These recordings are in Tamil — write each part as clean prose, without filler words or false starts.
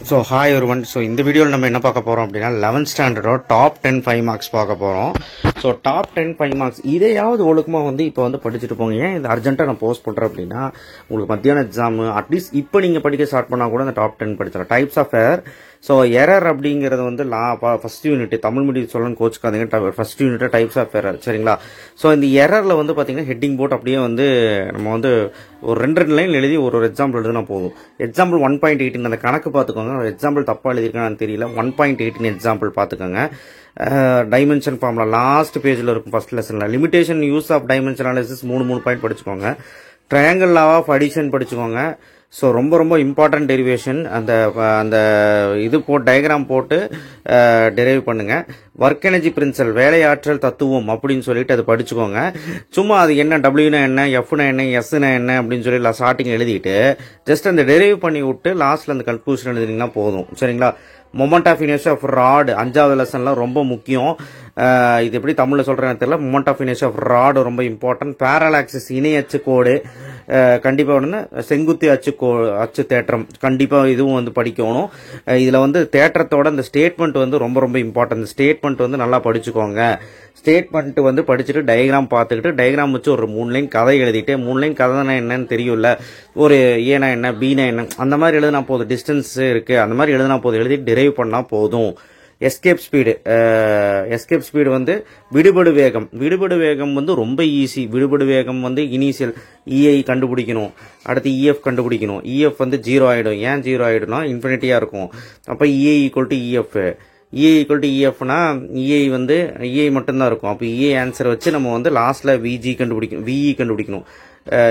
ஸோ ஹாய் ஒருவன். ஸோ இந்த வீடியோவில் நம்ம என்ன பார்க்க போகிறோம் அப்படின்னா 11th ஸ்டாண்டர்டோட டாப் 10 5 மார்க்ஸ் பார்க்க போகிறோம். ஸோ டாப் 10 5 மார்க்ஸ் இதையாவது ஒழுக்கமாக இப்போ படிச்சுட்டு போங்க. ஏன் இந்த அர்ஜென்ட்டாக நான் போஸ்ட் பண்ணுறேன் அப்படின்னா உங்களுக்கு மத்தியான எக்ஸாம் அட்லீஸ்ட் இப்போ நீங்கள் படிக்க ஸ்டார்ட் பண்ணால் கூட அந்த டாப் 10 படிச்சிடலாம். Types of error. So error அப்படிங்கிறது ஃபர்ஸ்ட் யூனிட் தமிழ் மீடியம் சொல்லணும்னு கோச்சுக்காதீங்க. First unit types of error, சரிங்களா? ஸோ இந்த எரரில் பார்த்தீங்கன்னா ஹெட்டிங் போட்டு அப்படியே நம்ம ஒரு ரெண்டு லைன் எழுதி ஒரு எக்ஸாம்பிள் எழுதுனா போதும். எக்ஸாம்பிள் 1.18 அந்த கணக்கு பார்த்துக்கோங்க. எக்ஸாம்பிள் தப்பாக எழுதியிருக்கான்னு தெரியல. 1.18 எக்ஸாம்பிள் பார்த்துக்கோங்க. டைமென்ஷன் ஃபார்முலா லாஸ்ட் பேஜில் இருக்கும் ஃபர்ஸ்ட் லெசனில். Limitation use of dimension analysis 3 point படிச்சுக்கோங்க. ட்ரையாங்கிள் லா ஆஃப் அடிஷன் படிச்சுக்கோங்க. ஸோ ரொம்ப இம்பார்ட்டன்ட் டெரிவேஷன். அந்த இது டயக்ராம் போட்டு டெரைவ் பண்ணுங்க. ஒர்க் எனர்ஜி பிரின்சிபல் வேலையாற்றல் தத்துவம் அப்படின்னு சொல்லிட்டு அதை படிச்சுக்கோங்க. சும்மா அது என்ன டபிள்யூனா என்ன, எஃப்னா என்ன, எஸ்னா என்ன அப்படின்னு சொல்லி ஸ்டார்டிங் எழுதிட்டு ஜஸ்ட் அந்த டெரைவ் பண்ணி விட்டு லாஸ்ட்ல அந்த கன்க்ளூஷன் எழுதினீங்கன்னா போதும், சரிங்களா? Moment of inertia of rod 5வது லெசன்லாம் ரொம்ப முக்கியம். இது எப்படி தமிழில் சொல்கிறேன்னு தெரியல. Moment of inertia of rod ரொம்ப இம்பார்ட்டன்ட். பேரல் ஆக்சிஸ் இணை அச்சு கோடு கண்டிப்பாக செங்குத்து அச்சு தேற்றம் கண்டிப்பாக இதுவும் படிக்கணும். இதில் தேற்றத்தோட இந்த ஸ்டேட்மெண்ட் ரொம்ப இம்பார்ட்டன்ட். ஸ்டேட்மெண்ட் நல்லா படிச்சுக்கோங்க. ஸ்டேட்மெண்ட் படிச்சுட்டு டயக்ராம் பார்த்துக்கிட்டு டயக்ராம் வச்சு ஒரு 3 லைன் கதை எழுதிட்டு 3 லைன் கதைனா என்னன்னு தெரியும்ல, ஒரு ஏனா என்ன பீனா என்ன அந்த மாதிரி எழுதினா போதும். டிஸ்டன்ஸ் இருக்கு அந்த மாதிரி எழுதினா போதும். எழுதி டிரைவ் பண்ணா போதும். எஸ்கேப் ஸ்பீடு விடுபடு வேகம். விடுபடு வேகம் ரொம்ப ஈஸி. விடுபடு வேகம் இனிஷியல் இஐ கண்டுபிடிக்கணும். அடுத்து இஎஃப் கண்டுபிடிக்கணும். இஎஃப் 0 ஆயிடும். ஏன் 0 ஆயிடும்னா இன்ஃபினிட்டியா இருக்கும். அப்ப EI equal to EF. EA equal to இஎஃப்னா இஐ இஐ மட்டும்தான் இருக்கும். அப்போ இஏ ஆன்சர் வச்சு நம்ம லாஸ்ட்ல விஜி கண்டுபிடிக்கணும், விஇ கண்டுபிடிக்கணும்,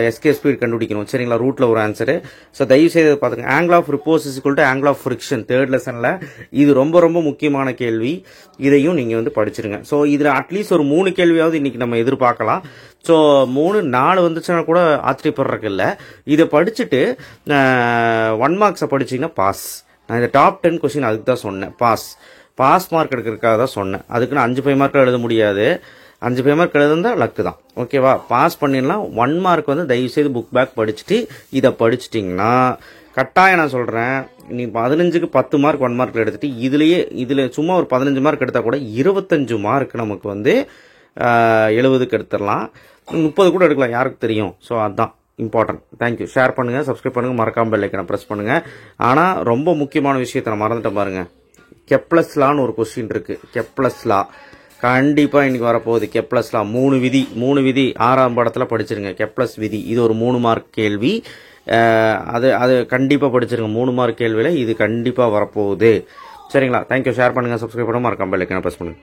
எஸ்கேப் ஸ்பீட் கண்டுபிடிக்கணும், சரிங்களா? ரூட்ல ஒரு ஆன்சரு. ஸோ தயவு செய்து பார்த்துங்க. Angle of repose is equal to angle of friction 3rd லெசன்ல. இது ரொம்ப முக்கியமான கேள்வி. இதையும் நீங்க படிச்சிருங்க. ஸோ இதுல அட்லீஸ்ட் ஒரு 3 கேள்வியாவது இன்னைக்கு நம்ம எதிர்பார்க்கலாம். ஸோ 3 4 வந்துச்சுன்னா கூட ஆச்சரியப்படுறதுக்கு இல்லை. இதை படிச்சுட்டு 1 மார்க்ஸை படிச்சீங்கன்னா பாஸ். நான் இந்த டாப் 10 கொஸ்டின் அதுக்கு தான் சொன்னேன். பாஸ் மார்க் எடுக்கிறதுக்காக தான் சொன்னேன். அதுக்கு நான் 5 மார்க் எழுத முடியாது. 5 மார்க் எழுதுந்தா லக்கு தான், ஓகேவா? பாஸ் பண்ணிடலாம். 1 மார்க் தயவு செய்து புக் பேக் படிச்சுட்டு இதை படிச்சுட்டிங்கன்னா கட்டாயம் நான் சொல்கிறேன், நீ 15க்கு 10 மார்க் 1 மார்க்கில் எடுத்துட்டு இதில் சும்மா ஒரு 15 மார்க் எடுத்தால் கூட 25 மார்க் நமக்கு 70க்கு எடுத்துடலாம். 30 கூட எடுக்கலாம், யாருக்கு தெரியும்? ஸோ அதுதான் இம்பார்ட்டன்ட். தேங்க்யூ. ஷேர் பண்ணுங்க, சப்ஸ்கிரைப் பண்ணுங்க, மறக்காம பெல் ஐக்கனை பிரஸ் பண்ணுங்க. ஆனால் ரொம்ப முக்கியமான விஷயத்தை நான் மறந்துட்டேன் பாருங்க. கெப்லஸ் லான்னு ஒரு கொஸ்டின் இருக்கு. கெப்லஸ் லா கண்டிப்பா இன்னைக்கு வரப்போகுது. கெப்லஸ் லா 3 விதி 6ஆம் படத்துல படிச்சிருங்க. கெப்லஸ் விதி இது ஒரு 3 மார்க் கேள்வி. அது கண்டிப்பா படிச்சிருங்க. 3 மார்க் கேள்வியில இது கண்டிப்பா வரப்போகுது, சரிங்களா? தேங்க்யூ. ஷேர் பண்ணுங்க, சப்ஸ்கிரைப் பண்ணுங்க, மறக்காம பெல் ஐக்கனை பிரஸ் பண்ணுங்க.